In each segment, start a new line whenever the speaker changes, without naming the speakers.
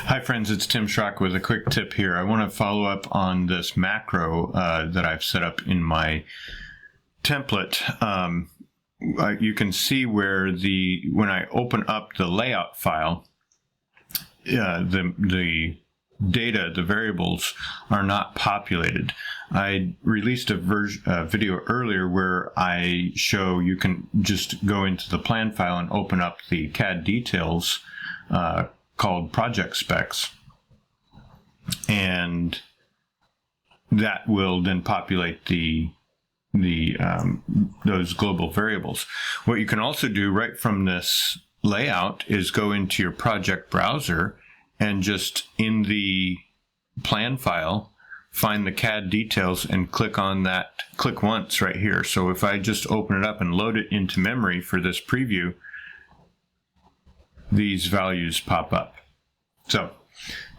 Hi friends, it's Tim Schrock with a quick tip here. I want to follow up on this macro that I've set up in my template. You can see where when I open up the layout file, the data, the variables are not populated. I released a video earlier where I show you can just go into the plan file and open up the CAD details called project specs, and that will then populate those global variables. What you can also do right from this layout is go into your project browser and just in the plan file find the CAD details and click on that, click once right here. So if I just open it up and load it into memory for this preview, these values pop up. So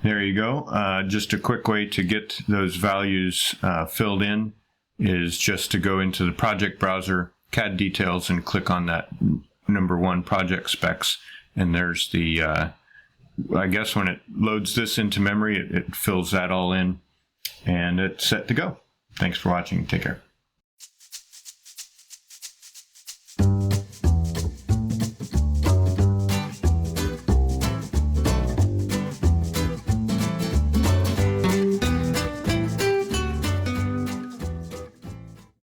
there you go. Just a quick way to get those values filled in is just to go into the project browser, CAD details, and click on that number 1 project specs. And there's the, I guess when it loads this into memory, it fills that all in and it's set to go. Thanks for watching. Take care.